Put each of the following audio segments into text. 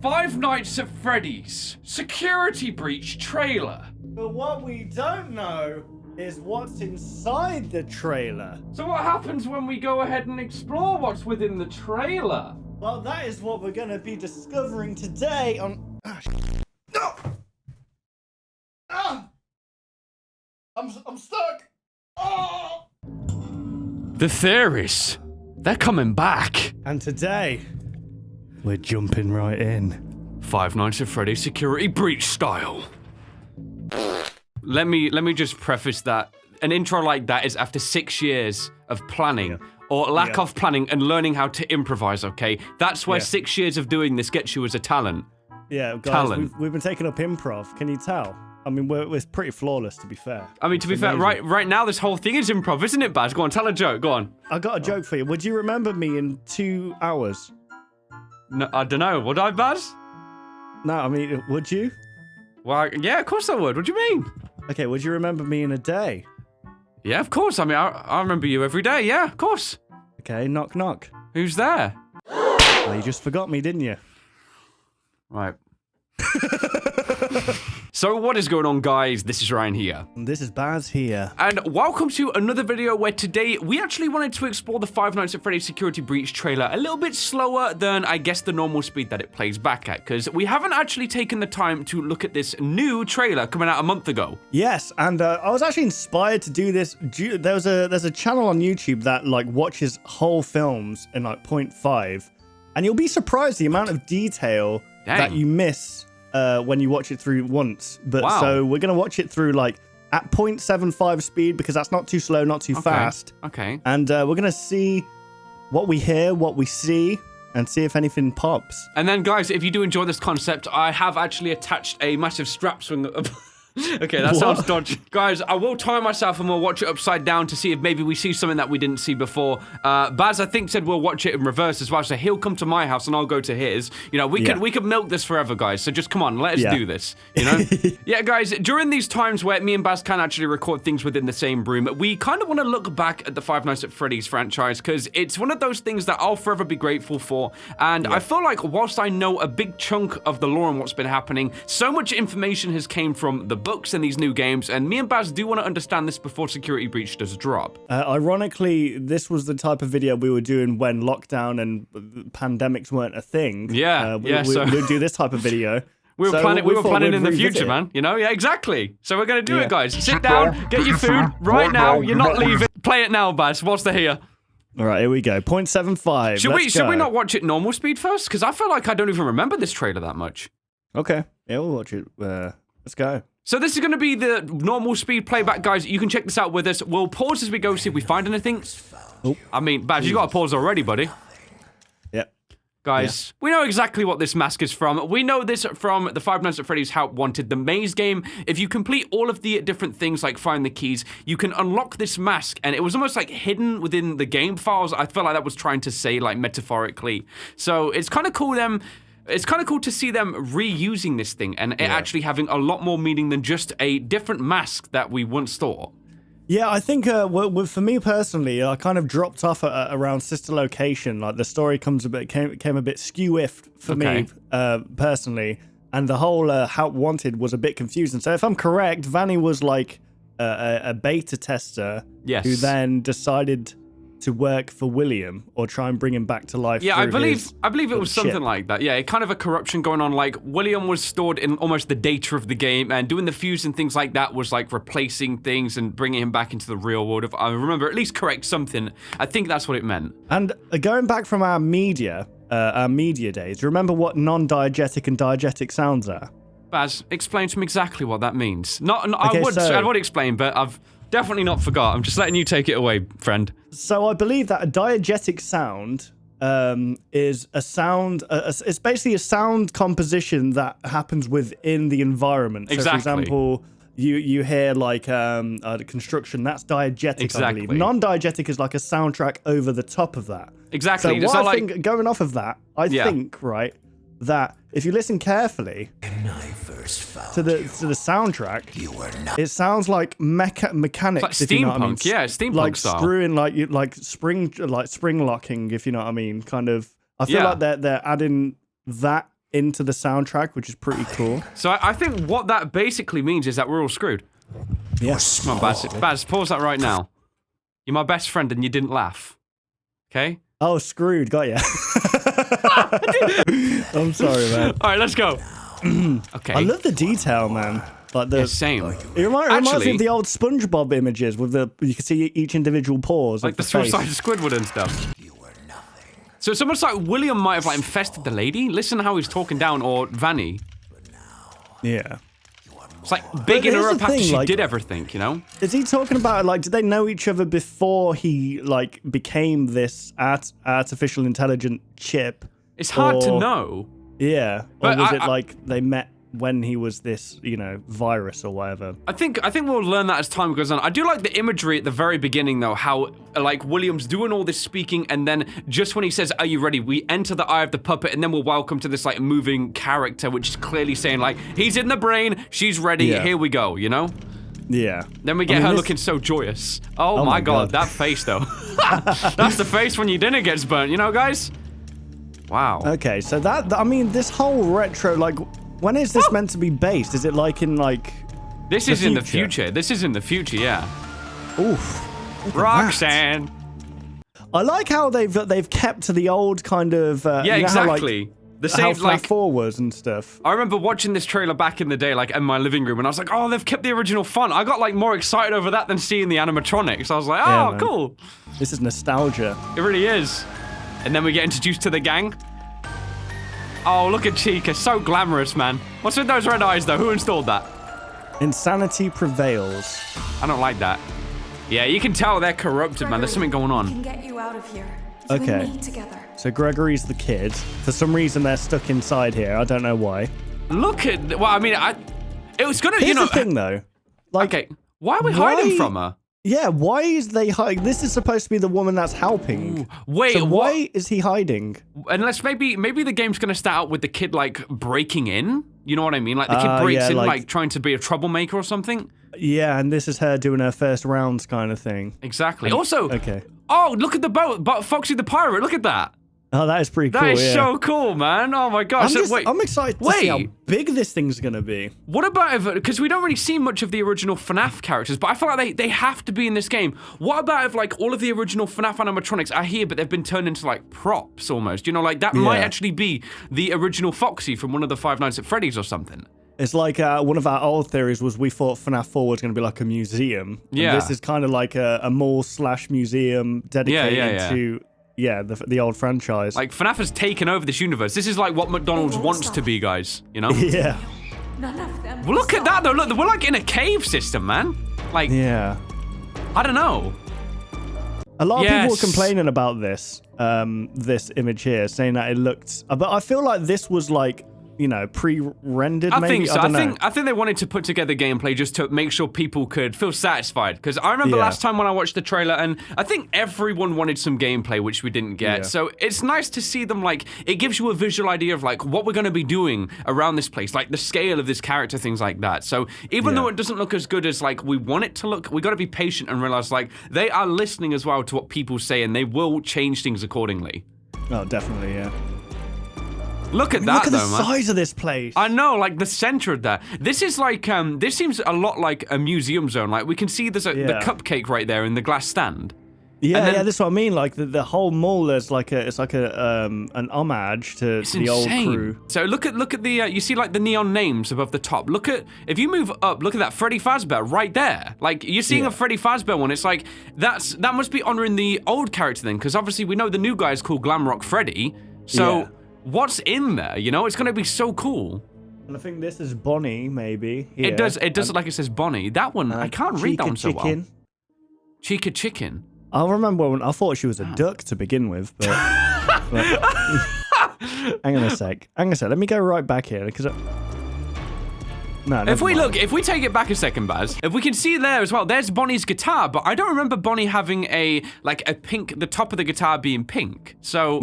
Five Nights at Freddy's security breach trailer. But what we don't know is what's inside the trailer. So what happens when we go ahead and explore what's within the trailer? Well, that is what we're going to be discovering today on... No! Ah! I'm stuck! Oh! The theories, they're coming back. And today, we're jumping right in. Five Nights at Freddy's security breach style. Let me just preface that. An intro like that is after 6 years of planning, or lack of planning, and learning how to improvise, okay? That's why 6 years of doing this gets you as a talent. Yeah, guys, we've been taking up improv, can you tell? I mean, we're pretty flawless, to be fair. I mean, to be fair, right now this whole thing is improv, isn't it, Baz? Go on, tell a joke, go on. I got a joke for you. Would you remember me in 2 hours? No, I don't know. Would I, Baz? No, I mean, would you? Well, yeah, of course I would. What do you mean? Okay, would you remember me in a day? Yeah, of course. I mean, I remember you every day. Yeah, of course. Okay, knock, knock. Who's there? Oh, you just forgot me, didn't you? Right. So what is going on, guys? This is Ryan here. And this is Baz here. And welcome to another video where today we actually wanted to explore the Five Nights at Freddy's security breach trailer a little bit slower than, I guess, the normal speed that it plays back at, because we haven't actually taken the time to look at this new trailer coming out a month ago. Yes, and I was actually inspired to do this. There's a channel on YouTube that like watches whole films in like 0.5, and you'll be surprised the amount of detail that you miss when you watch it through once. But so we're gonna watch it through like at 0.75 speed, because that's not too slow, not too fast. Okay. And we're gonna see what we hear, what we see, and see if anything pops. And then, guys, if you do enjoy this concept, I have actually attached a massive strap swing. Okay, that sounds dodgy. Guys, I will time myself and we'll watch it upside down to see if maybe we see something that we didn't see before. Baz, I think, said we'll watch it in reverse as well, so he'll come to my house and I'll go to his. You know, we could milk this forever, guys, so just come on, let us do this, you know? Yeah, guys, during these times where me and Baz can actually record things within the same room, we kind of want to look back at the Five Nights at Freddy's franchise, because it's one of those things that I'll forever be grateful for, and I feel like whilst I know a big chunk of the lore and what's been happening, so much information has came from the books and these new games, and me and Baz do want to understand this before Security Breach does drop. Ironically, this was the type of video we were doing when lockdown and pandemics weren't a thing. Yeah, we'd do this type of video. We were planning in the future, man. You know, yeah, exactly. So we're gonna do it, guys. Sit down, get your food right now. You're not leaving. Play it now, Baz. What's the here? All right, here we go. 0.75. Should we not watch it normal speed first? Because I feel like I don't even remember this trailer that much. Okay, yeah, we'll watch it. Let's go. So this is going to be the normal speed playback, guys. You can check this out with us. We'll pause as we go, see if we find anything. Oh. I mean, Baz, you got to pause already, buddy. Yep. Guys, we know exactly what this mask is from. We know this from the Five Nights at Freddy's Help Wanted, the maze game. If you complete all of the different things, like find the keys, you can unlock this mask, and it was almost like hidden within the game files. I felt like that was trying to say, like, metaphorically. So it's kind of cool It's kind of cool to see them reusing this thing and it actually having a lot more meaning than just a different mask that we once thought. Yeah, I think for me personally, I kind of dropped off around Sister Location. Like the story came a bit skew-iffed for me personally, and the whole Help Wanted was a bit confusing. So if I'm correct, Vanny was like a beta tester who then decided to work for William or try and bring him back to life. Yeah, I believe it was something like that. Yeah, kind of a corruption going on. Like William was stored in almost the data of the game, and doing the fuse and things like that was like replacing things and bringing him back into the real world. If I remember, at least correct something. I think that's what it meant. And going back from our media days, remember what non-diegetic and diegetic sounds are? Baz, explain to me exactly what that means. I would explain, but I've definitely not forgot. I'm just letting you take it away, friend. So I believe that a diegetic sound is a sound. It's basically a sound composition that happens within the environment. So, for example, you hear like construction. That's diegetic, I believe. Non-diegetic is like a soundtrack over the top of that. Exactly. So what I think, going off of that, I think that if you listen carefully to the soundtrack, it sounds like mechanics. It's like steampunk, you know what I mean? Yeah, steampunk like style. Screwing, like spring locking, if you know what I mean. Kind of. I feel like they're adding that into the soundtrack, which is pretty cool. So I think what that basically means is that we're all screwed. Yes. Come on, Baz, pause that right now. You're my best friend and you didn't laugh. Okay? Oh, screwed. Got ya. I'm sorry, man. All right, let's go. Okay. I love the detail, man. Like the same. It reminds me of the old SpongeBob images with you can see each individual pause. Like the three-sided Squidward and stuff. So it's almost like William might have like infested the lady. Listen to how he's talking down, or Vanny. Yeah. It's like bigging her up after she did everything, you know? Is he talking about, like, did they know each other before he, like, became this artificial intelligent chip? It's hard to know. Yeah. Or But was it like they met when he was this, you know, virus or whatever? I think we'll learn that as time goes on. I do like the imagery at the very beginning, though, how, like, William's doing all this speaking, and then just when he says, are you ready, we enter the eye of the puppet, and then we're welcome to this, like, moving character, which is clearly saying, like, he's in the brain, she's ready, here we go, you know? Yeah. Then we get her looking so joyous. Oh my god, that face, though. That's the face when your dinner gets burnt, you know, guys? Wow. Okay, so I mean, this whole retro, like, when is this meant to be based? Is it like in, like, This is in the future. This is in the future, yeah. Oof. Roxanne. I like how they've kept to the old kind of yeah, exactly. The same like forwards and stuff. I remember watching this trailer back in the day, like in my living room, and I was like, "Oh, they've kept the original font." I got like more excited over that than seeing the animatronics. I was like, "Oh, yeah, cool." This is nostalgia. It really is. And then we get introduced to the gang. Oh, look at Chica, so glamorous, man. What's with those red eyes, though? Who installed that? Insanity prevails. I don't like that. Yeah, you can tell they're corrupted, man. There's something going on. We can get you out of here. Okay. So Gregory's the kid. For some reason, they're stuck inside here. I don't know why. Look at. Well, I mean, it was gonna. Here's you know. The thing, though. Like, okay, why are we hiding from her? Yeah, why is they hiding? This is supposed to be the woman that's helping. Ooh, wait, so why is he hiding? Unless maybe the game's gonna start out with the kid like breaking in. You know what I mean? Like the kid breaks in, like trying to be a troublemaker or something. Yeah, and this is her doing her first rounds kind of thing. Exactly. Also, okay. Oh, look at the boat, Foxy the pirate. Look at that. Oh, that is pretty cool. That is so cool, man. Oh my gosh. I'm excited to see how big this thing's gonna be. What about if, because we don't really see much of the original FNAF characters, but I feel like they have to be in this game. What about if like all of the original FNAF animatronics are here, but they've been turned into like props almost? You know, like that might actually be the original Foxy from one of the Five Nights at Freddy's or something. It's like one of our old theories was we thought FNAF 4 was going to be like a museum. Yeah. And this is kind of like a mall/museum dedicated to the old franchise. Like FNAF has taken over this universe. This is like what McDonald's wants to be, guys. You know? Yeah. None of them. Well, look at that though. Look, we're like in a cave system, man. Like, yeah. I don't know. A lot of people were complaining about this image here, saying that it looked. But I feel like this was like, you know, pre-rendered. I maybe? think so. I think they wanted to put together gameplay just to make sure people could feel satisfied. Because I remember last time when I watched the trailer, and I think everyone wanted some gameplay, which we didn't get. Yeah. So it's nice to see them. Like, it gives you a visual idea of like what we're going to be doing around this place, like the scale of this character, things like that. So even though it doesn't look as good as like we want it to look, we got to be patient and realize like they are listening as well to what people say, and they will change things accordingly. Oh, definitely, yeah. Look at that, though, man. Look at the size of this place. I know, like the center of that. This is like, this seems a lot like a museum zone. Like we can see there's the cupcake right there in the glass stand. Yeah, yeah, that's what I mean. Like the whole mall, there's like an homage to the old crew. So look at the, you see like the neon names above the top. Look at, if you move up, look at that Freddy Fazbear right there. Like you're seeing a Freddy Fazbear one. It's like that must be honoring the old character then, because obviously we know the new guy is called Glamrock Freddy. So. What's in there? You know, it's going to be so cool. And I think this is Bonnie, maybe. Yeah. It does look like it says Bonnie. That one, I can't read that one so well. Chica Chicken. I remember when I thought she was a duck to begin with, but... Hang on a sec. Let me go right back here, because... No, if we take it back a second, Baz, if we can see there as well, there's Bonnie's guitar, but I don't remember Bonnie having a pink, the top of the guitar being pink. So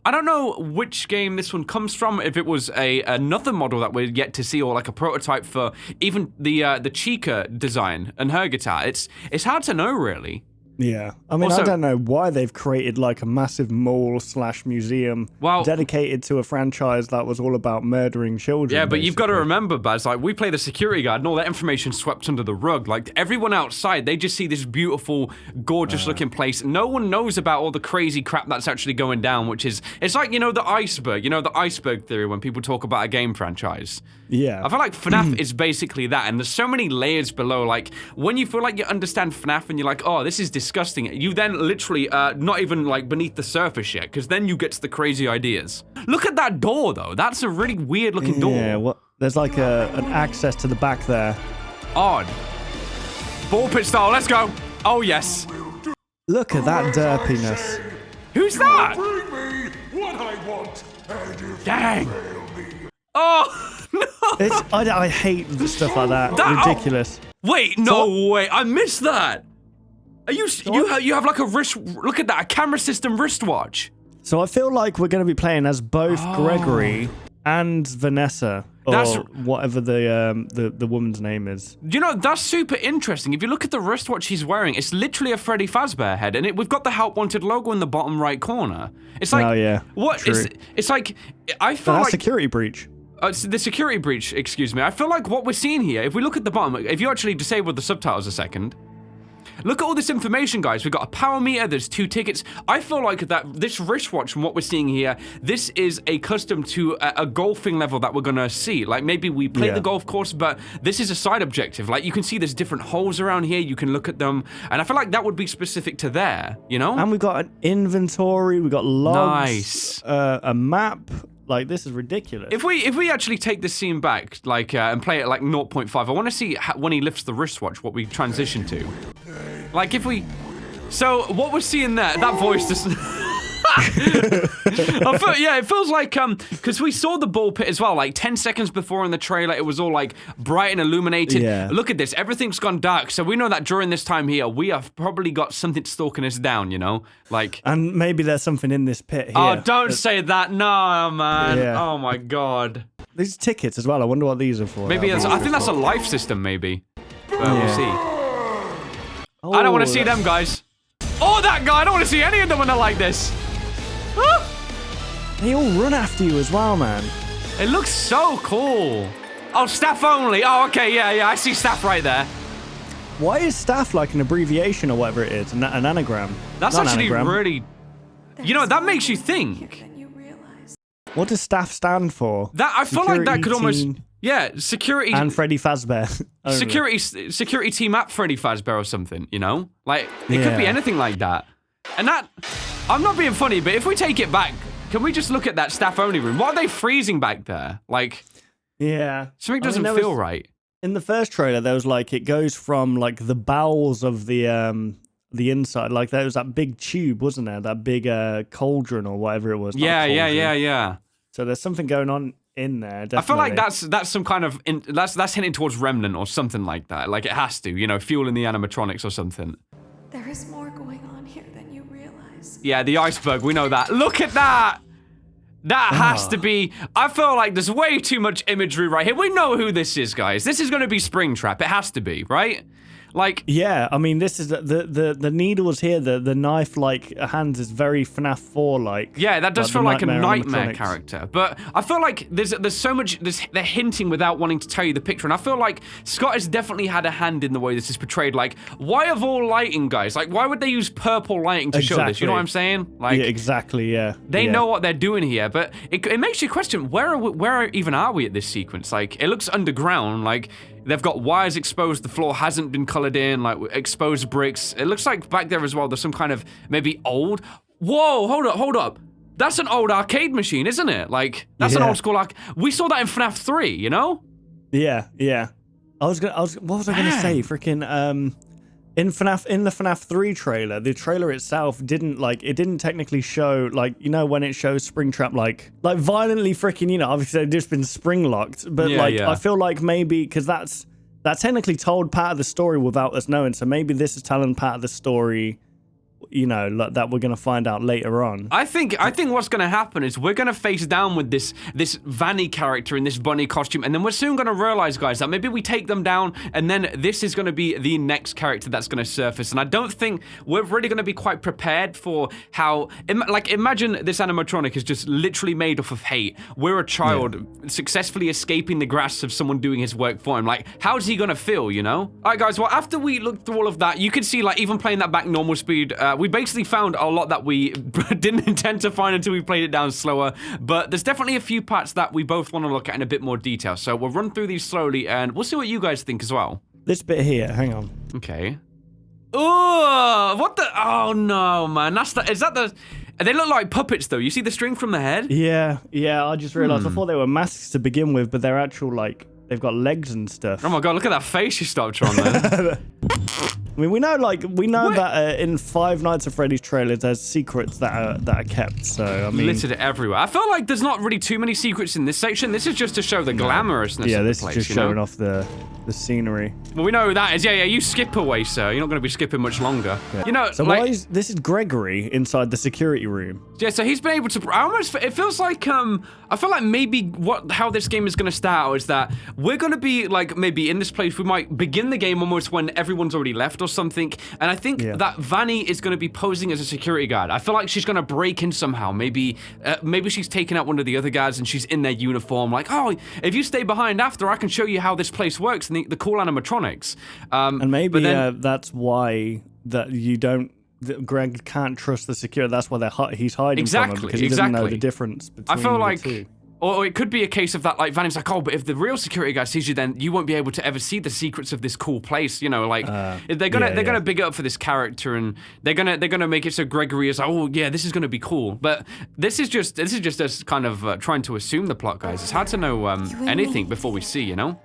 I don't know which game this one comes from, if it was another model that we're yet to see, or like a prototype for even the Chica design and her guitar. It's hard to know, really. Yeah, I mean, Also- I don't know why they've created like a massive mall/museum dedicated to a franchise that was all about murdering children. Yeah, but you've got to basically. remember, Baz, like, we play the security guard and all that information swept under the rug. Like, everyone outside, they just see this beautiful, gorgeous-looking place. No one knows about all the crazy crap that's actually going down, which is... It's like, you know, the iceberg. You know, the iceberg theory when people talk about a game franchise. Yeah. I feel like FNAF is basically that, and there's so many layers below. Like, when you feel like you understand FNAF and you're like, oh, this is disgusting, you then literally, not even, like, beneath the surface yet, because then you get to the crazy ideas. Look at that door, though. That's a really weird-looking door. Yeah, what? There's like an access to the back there. Odd. Ball pit style, let's go. Oh, yes. Look at that derpiness. Who's that? Bring me what I want, and if Dang. you fail me, Oh, no. I hate stuff like that. Ridiculous. Wait, no way. I missed that. Are you have like a wrist, look at that, a camera system wristwatch. So I feel like we're going to be playing as both Gregory and Vanessa, or That's- whatever the woman's name is. You know, that's super interesting. If you look at the wristwatch he's wearing, it's literally a Freddy Fazbear head, and we've got the Help Wanted logo in the bottom right corner. It's like, Oh, yeah. What? True. It's like, I feel But that's like... security breach. It's the security breach, excuse me. I feel like what we're seeing here, if we look at the bottom, if you actually disable the subtitles a second, look at all this information, guys. We've got a power meter, there's 2 tickets. I feel like that this wristwatch, from what we're seeing here, this is a custom to a golfing level that we're gonna see. Like, maybe we play the golf course, but this is a side objective. Like, you can see there's different holes around here, you can look at them, and I feel like that would be specific to there, you know? And we've got an inventory, we've got logs, Nice. a map. Like, this is ridiculous. If we actually take this scene back, like, and play it like 0.5, I want to see when he lifts the wristwatch, what we transition to. Like, if we... So, what we're seeing there, that voice just... Yeah, it feels like, because we saw the ball pit as well, like 10 seconds before in the trailer, it was all like bright and illuminated. Yeah. Look at this, everything's gone dark, so we know that during this time here, we have probably got something stalking us down, you know? Like... And maybe there's something in this pit here. Oh, don't say that, no, man. Yeah. Oh my god. These tickets as well, I wonder what these are for. Maybe That'll it's, be I think that's a interesting. life system, maybe. We'll Yeah. see. I don't want to see that- them, guys. Oh, that guy! I don't want to see any of them when they're like this. Ah! They all run after you as well, man. It looks so cool. Oh, staff only. Oh, okay, yeah. I see staff right there. Why is staff like an abbreviation or whatever it is? An anagram? That's Not an actually anagram. really... You know, that makes you think. Here than you realize. What does staff stand for? That I feel like that could almost... Security team Yeah, security... And Freddy Fazbear. only. security team at Freddy Fazbear or something, you know? Like, it could be Yeah. anything like that. And that... I'm not being funny, but if we take it back, can we just look at that staff-only room? What are they freezing back there? Like, Yeah. something I mean, doesn't there feel was- right. In the first trailer, there was like, it goes from like the bowels of the inside. Like there was that big tube, wasn't there? That big cauldron or whatever it was. Not a cauldron. Yeah. So there's something going on in there, definitely. I feel like that's some kind of that's hinting towards Remnant or something like that. Like it has to, you know, fueling the animatronics or something. There is more going on here than you realize. Yeah, the iceberg, we know that. Look at that! That has to be... I feel like there's way too much imagery right here. We know who this is, guys. This is going to be Springtrap. It has to be, right? Like... Yeah, I mean, this is the needles here, the knife-like hands is very FNAF 4-like. Yeah, that does the feel like a nightmare nightmare animatronics. character. But I feel like there's so much... They're hinting without wanting to tell you the picture. And I feel like Scott has definitely had a hand in the way this is portrayed. Like, why of all lighting, guys? Like, why would they use purple lighting to show this? You know what I'm saying? Like, Yeah, exactly, yeah. they Yeah. know what they're doing here. But it makes you question, where even are we at this sequence? Like, it looks underground. Like... They've got wires exposed, the floor hasn't been colored in, like exposed bricks. It looks like back there as well, there's some kind of maybe old... Whoa, hold up. That's an old arcade machine, isn't it? Like, that's an Yeah. old school we saw that in FNAF 3, you know? Yeah. What was I gonna say? Freaking in the FNAF 3 trailer, the trailer itself didn't technically show, like, you know, when it shows Springtrap like violently freaking, you know, obviously they've just been spring locked, but Yeah. I feel like maybe because that technically told part of the story without us knowing, so maybe this is telling part of the story that we're gonna find out later on. I think what's gonna happen is we're gonna face down with this Vanny character in this bunny costume, and then we're soon gonna realize, guys, that maybe we take them down, and then this is gonna be the next character that's gonna surface. And I don't think we're really gonna be quite prepared for how, like, imagine this animatronic is just literally made up of hate. We're a child successfully escaping the grasp of someone doing his work for him. Like, how's he gonna feel, you know? All right, guys. Well, after we looked through all of that, you can see, like, even playing that back normal speed, we basically found a lot that we didn't intend to find until we played it down slower. But there's definitely a few parts that we both want to look at in a bit more detail. So we'll run through these slowly, and we'll see what you guys think as well. This bit here, hang on. Okay. Oh, what the? Oh no, man. Is that the? They look like puppets, though. You see the string from the head? Yeah. I just realized. I thought they were masks to begin with, but they're actual, like, they've got legs and stuff. Oh my god, look at that face you stopped on there. I mean, we know that in Five Nights at Freddy's trailers, there's secrets that are kept. So I mean, littered everywhere. I feel like there's not really too many secrets in this section. This is just to show the glamorousness of the place. Yeah, this is just showing off the scenery. Well, we know who that is. Yeah. You skip away, sir. You're not going to be skipping much longer. Yeah. You know, so like, this is Gregory inside the security room. Yeah, so he's been able to. It feels like I feel like maybe how this game is going to start out is that we're going to be like maybe in this place. We might begin the game almost when everyone's already left or something. And I think that Vanny is going to be posing as a security guard. I feel like she's going to break in somehow. Maybe she's taken out one of the other guards and she's in their uniform. Like, oh, if you stay behind after, I can show you how this place works and the cool animatronics. And maybe that's why Greg can't trust the security. That's why he's hiding from him, because he doesn't know the difference between the two. Or it could be a case of that, like, Vanny's like, oh, but if the real security guy sees you, then you won't be able to ever see the secrets of this cool place, you know, like, they're gonna big it up for this character, and they're gonna make it so Gregory is, oh, yeah, this is gonna be cool. But this is just us kind of trying to assume the plot, guys. It's hard to know anything before we see, you know?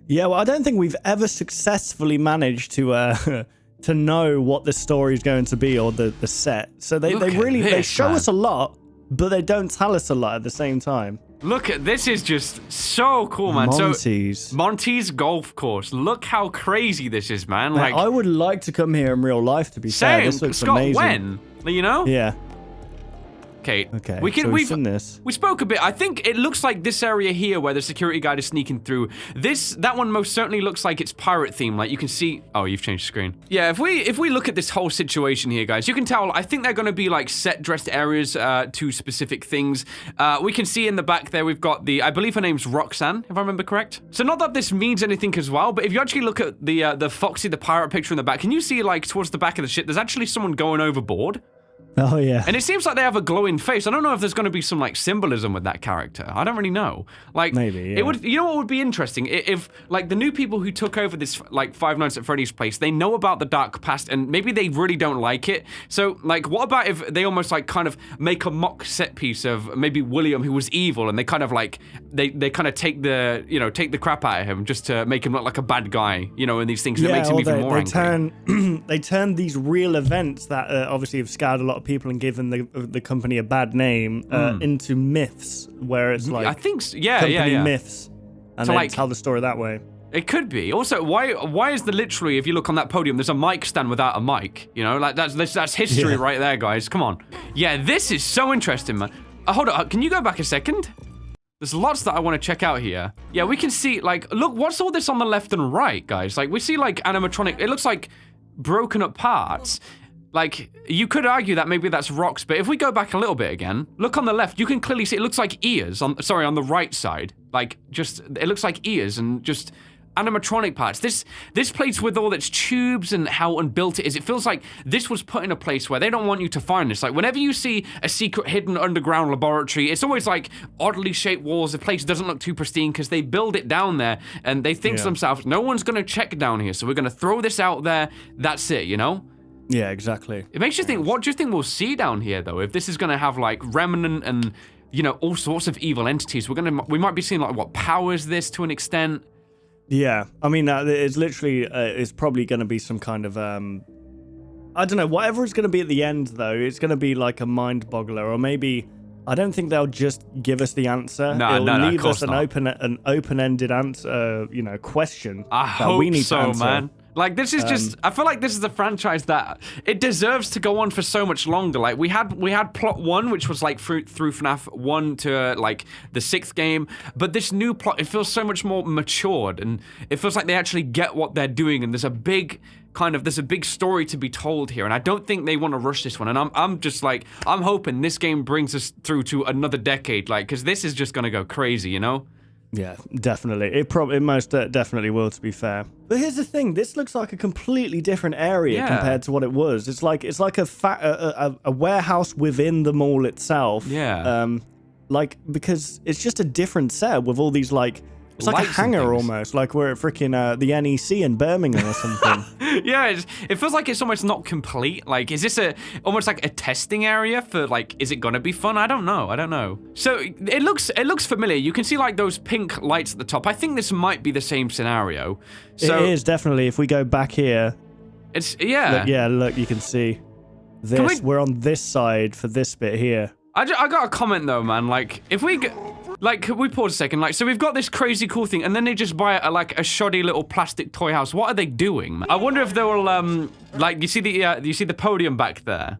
Yeah, well, I don't think we've ever successfully managed to know what the story is going to be or the set. So they show us a lot, but they don't tell us a lot at the same time. Look at this, is just so cool, man. Monty's golf course. Look how crazy this is, man. Like, I would like to come here in real life, to be fair. This looks amazing. When? You know? Yeah. Okay. We've seen this. We spoke a bit. I think it looks like this area here where the security guard is sneaking through. That one most certainly looks like it's pirate themed. Like, you can see. Oh, you've changed the screen. Yeah. If we look at this whole situation here, guys, you can tell. I think they're going to be like set dressed areas to specific things. We can see in the back there we've got I believe her name's Roxanne, if I remember correct. So not that this means anything as well, but if you actually look at the Foxy the pirate picture in the back, can you see like towards the back of the ship? There's actually someone going overboard. Oh, yeah. And it seems like they have a glowing face. I don't know if there's going to be some, like, symbolism with that character. I don't really know. Like, maybe, yeah. It would, you know what would be interesting? If, like, the new people who took over this, like, Five Nights at Freddy's place, they know about the dark past, and maybe they really don't like it. So, like, what about if they almost, like, kind of make a mock set piece of maybe William, who was evil, and they kind of, like, they kind of take the crap out of him just to make him look like a bad guy, you know, and these things, that makes him even more angry. They turn these real events that obviously have scared a lot of people and given the company a bad name into myths, where it's like, I think so. company myths, and then like, tell the story that way. It could be. Also, why is literally, if you look on that podium, there's a mic stand without a mic? You know, like that's history right there, guys. Come on. Yeah, this is so interesting, man. Hold on, can you go back a second? There's lots that I want to check out here. Yeah, we can see, like, look, what's all this on the left and right, guys? Like, we see, like, animatronic, it looks like broken up parts. Like, you could argue that maybe that's rocks, but if we go back a little bit again, look on the left, you can clearly see it looks like ears on the right side. Like, it looks like ears and just animatronic parts. This place with all its tubes and how unbuilt it is, it feels like this was put in a place where they don't want you to find this. Like, whenever you see a secret hidden underground laboratory, it's always like oddly shaped walls. The place doesn't look too pristine because they build it down there and they think to themselves, no one's going to check down here, so we're going to throw this out there. That's it, you know? Yeah, exactly. It makes you think, what do you think we'll see down here, though? If this is going to have, like, remnant and, you know, all sorts of evil entities, we might be seeing, like, what powers this to an extent. Yeah, I mean, it's literally, it's probably going to be some kind of, I don't know, whatever it's going to be at the end, though, it's going to be like a mind boggler, or maybe, I don't think they'll just give us the answer. It'll leave us an open-ended answer, question I hope we need so, to answer. man. Like, this is just, I feel like this is a franchise that it deserves to go on for so much longer. Like, we had plot 1, which was like through FNAF 1 to like the 6th game, but this new plot, it feels so much more matured, and it feels like they actually get what they're doing, and there's a big story to be told here, and I don't think they want to rush this one, and I'm just like, I'm hoping this game brings us through to another decade, like, because this is just gonna go crazy, you know? Yeah, definitely. It most definitely will, to be fair. But here's the thing: this looks like a completely different area compared to what it was. It's like a warehouse within the mall itself. Yeah. Like, because it's just a different setup with all these like. It's like a hangar almost, like we're at freaking the NEC in Birmingham or something. Yeah, it feels like it's almost not complete. Like, is this almost like a testing area for like, is it gonna be fun? I don't know. So it looks familiar. You can see like those pink lights at the top. I think this might be the same scenario. So it is definitely. If we go back here, it's look, you can see this. We're on this side for this bit here. I got a comment though, man. Like, if we could we pause a second? Like, so we've got this crazy cool thing, and then they just buy a shoddy little plastic toy house. What are they doing, man? I wonder if they will, like, you see the podium back there?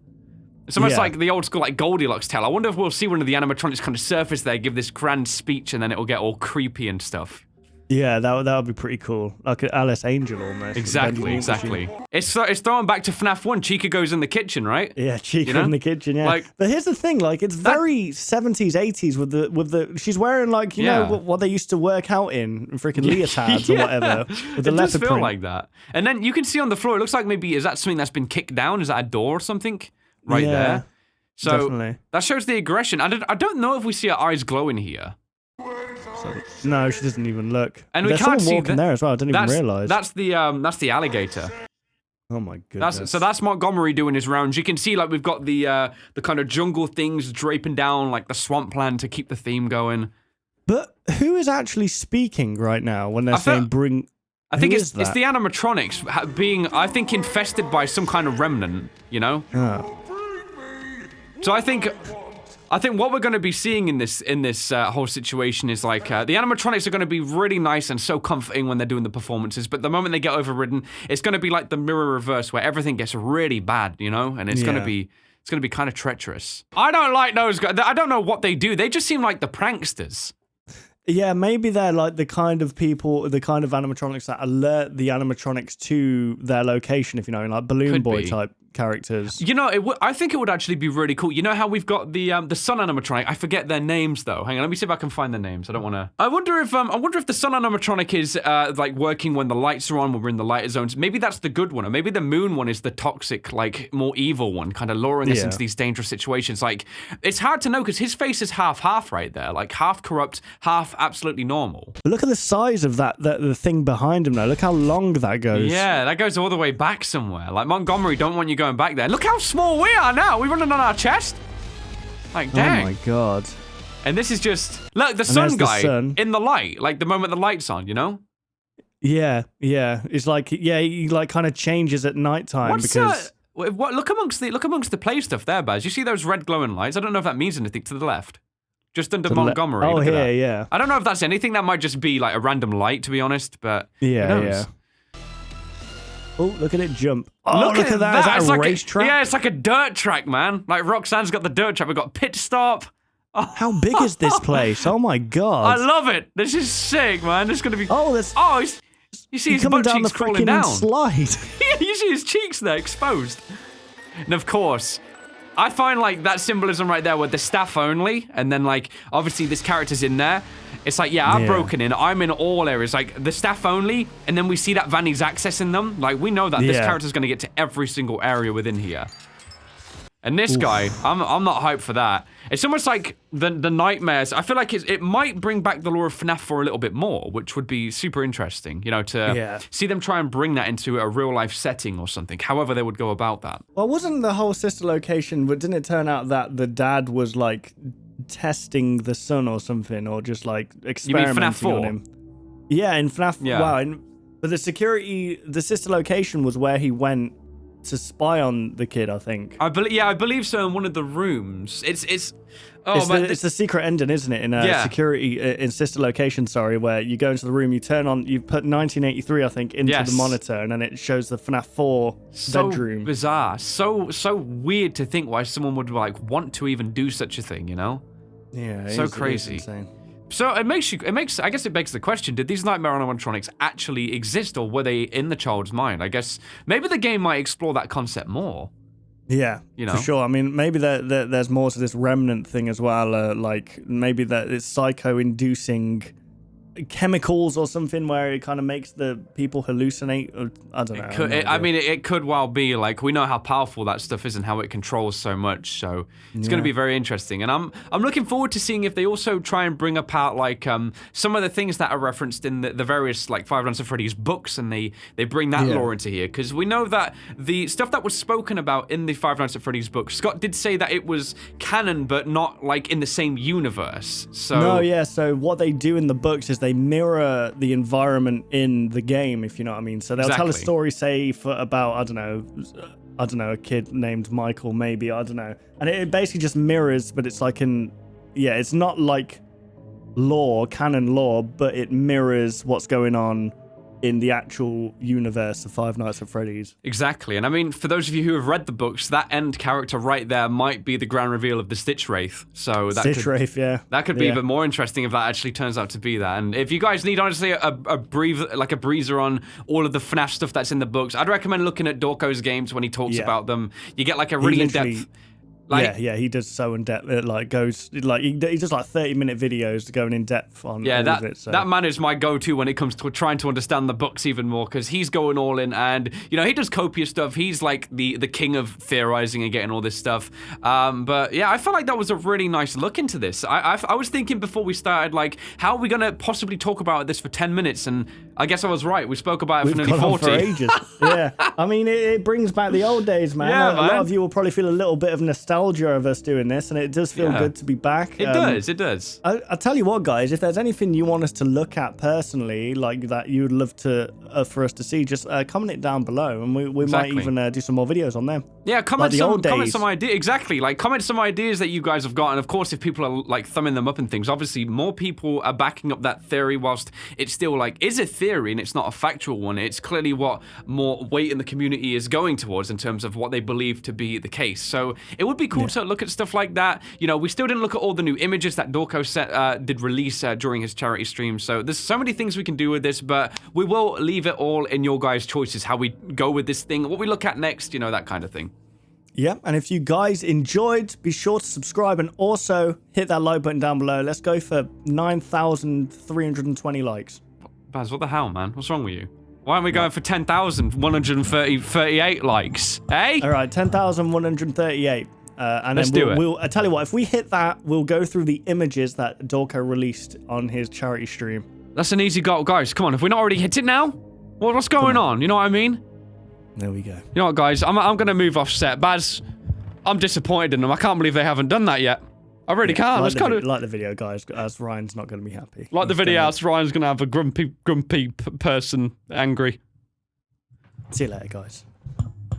It's almost like the old school, like, Goldilocks tale. I wonder if we'll see one of the animatronics kind of surface there, give this grand speech, and then it'll get all creepy and stuff. Yeah, that would be pretty cool. Like an Alice Angel almost. Exactly. It's throwing back to FNAF 1. Chica goes in the kitchen, right? Yeah, Chica in the kitchen, yeah. Like, but here's the thing, like, it's very 70s, 80s with the she's wearing, like, you know, what they used to work out in freaking leotards or whatever. With the it does feel print. like that. And then you can see on the floor, it looks like maybe, is that something that's been kicked down? Is that a door or something? Right there. So definitely. That shows the aggression. I don't know if we see her eyes glowing here. No, she doesn't even look. And there's we can't someone see walking there as well. I didn't even realize. That's the alligator. Oh my goodness. So that's Montgomery doing his rounds. You can see like we've got the kind of jungle things draping down like the swampland to keep the theme going. But who is actually speaking right now when they're saying bring? I think it's the animatronics being, I think, infested by some kind of remnant. You know. Oh. So I think what we're going to be seeing in this whole situation is like the animatronics are going to be really nice and so comforting when they're doing the performances, but the moment they get overridden, it's going to be like the mirror reverse where everything gets really bad, you know, and it's going to be kind of treacherous. I don't like those guys. I don't know what they do. They just seem like the pranksters. Yeah, maybe they're like the kind of people, the kind of animatronics that alert the animatronics to their location, if you know, like Balloon Boy type characters. You know, I think it would actually be really cool. You know how we've got the sun animatronic? I forget their names though. Hang on, let me see if I can find their names. I don't want to. I wonder if the sun animatronic is like working when the lights are on, when we're in the lighter zones. Maybe that's the good one, or maybe the moon one is the toxic, like more evil one, kind of luring us into these dangerous situations. Like, it's hard to know because his face is half right there, like half corrupt, half absolutely normal. But look at the size of the thing behind him though. Look how long that goes. Yeah, that goes all the way back somewhere. Like, Montgomery don't want you going back there. Look how small we are now. We're running on our chest. Like, dang. Oh my god. And this is just, look, the sun guy in the light, like the moment the light's on, you know? Yeah. It's like, he like kind of changes at nighttime because. Look amongst the play stuff there, Baz. You see those red glowing lights? I don't know if that means anything to the left. Just under Montgomery. Oh, here, yeah. I don't know if that's anything. That might just be like a random light, to be honest, but yeah. Oh, look at it jump. Oh, look at that. Is that it's a like racetrack? Yeah, it's like a dirt track, man. Like Roxanne's got the dirt track. We've got pit stop. Oh. How big is this place? Oh my god. I love it. This is sick, man. This is going to be... you see his butt cheeks crawling down. Slide. You see his cheeks there exposed. And of course... I find, like, that symbolism right there with the staff only, and then, like, obviously this character's in there. It's like, I've broken in. I'm in all areas. Like, the staff only, and then we see that Vanny's accessing them. Like, we know that this character's going to get to every single area within here. And this guy, I'm not hyped for that. It's almost like the nightmares. I feel like it might bring back the lore of FNAF for a little bit more, which would be super interesting, you know, to see them try and bring that into a real-life setting or something, however they would go about that. Well, wasn't the whole sister location, but didn't it turn out that the dad was, like, testing the son or something, or just, like, experimenting on him? Yeah, in FNAF. Yeah. Wow, but the sister location was where he went to spy on the kid, I think. I believe so. In one of the rooms, it's the secret ending, isn't it? In security, in sister location, sorry, where you go into the room, you put 1983, I think, into the monitor, and then it shows the FNAF 4 bedroom. Bizarre, so weird to think why someone would like want to even do such a thing, you know? Yeah, so crazy. Insane. So I guess it begs the question, did these nightmare animatronics actually exist, or were they in the child's mind? I guess maybe the game might explore that concept more. Yeah, you know? For sure. I mean, maybe there's more to this remnant thing as well. Like maybe that it's psycho-inducing chemicals or something where it kind of makes the people hallucinate. Or, I don't know. It could well be. Like, we know how powerful that stuff is and how it controls so much. So it's going to be very interesting. And I'm looking forward to seeing if they also try and bring about like some of the things that are referenced in the various like Five Nights at Freddy's books, and they bring that lore into here, because we know that the stuff that was spoken about in the Five Nights at Freddy's book, Scott did say that it was canon, but not like in the same universe. So no, yeah. So what they do in the books is they mirror the environment in the game, if you know what I mean. So they'll tell a story, say, about, I don't know, a kid named Michael, maybe, I don't know. And it basically just mirrors, but it's like it's not like canon lore, but it mirrors what's going on in the actual universe of Five Nights at Freddy's. Exactly. And I mean, for those of you who have read the books, that end character right there might be the grand reveal of the Stitch Wraith. So that could be even more interesting if that actually turns out to be that. And if you guys need, honestly, a breather on all of the FNAF stuff that's in the books, I'd recommend looking at Dorko's games when he talks about them. You get like a really in-depth... he does so in depth. It like goes like he does like 30-minute videos going in depth on all of it. So. That man is my go-to when it comes to trying to understand the books even more, because he's going all in, and you know, he does copious stuff. He's like the king of theorizing and getting all this stuff. But yeah, I felt like that was a really nice look into this. I was thinking before we started, like, how are we gonna possibly talk about this for 10 minutes? And I guess I was right. We spoke about it for nearly 40. For ages. Yeah, I mean, it brings back the old days, man. Yeah, a lot of you will probably feel a little bit of nostalgia of us doing this, and it does feel good to be back. It does. I'll tell you what, guys, if there's anything you want us to look at personally, like that you would love to for us to see, just comment it down below, and we might even do some more videos on them. Yeah, comment some ideas. Exactly, like comment some ideas that you guys have got, and of course, if people are like thumbing them up and things, obviously more people are backing up that theory, whilst it's still like is a theory and it's not a factual one. It's clearly what more weight in the community is going towards in terms of what they believe to be the case. So it would be cool to look at stuff like that. You know, we still didn't look at all the new images that Dorko did release during his charity stream. So there's so many things we can do with this, but we will leave it all in your guys' choices, how we go with this thing, what we look at next, you know, that kind of thing. Yeah, and if you guys enjoyed, be sure to subscribe and also hit that like button down below. Let's go for 9,320 likes. Baz, what the hell, man? What's wrong with you? Why aren't we going for 10,138 likes? Eh? All right, 10,138. And Let's then do it. I tell you what, if we hit that, we'll go through the images that Dorko released on his charity stream. That's an easy goal, guys. Come on, if we're not already hit it now, what's going on? You know what I mean? There we go. You know what, guys? I'm going to move off set. Baz, I'm disappointed in them. I can't believe they haven't done that yet. I really can't. Like the video, guys, as Ryan's not going to be happy. Like the video, as Ryan's going to have a grumpy person angry. See you later, guys.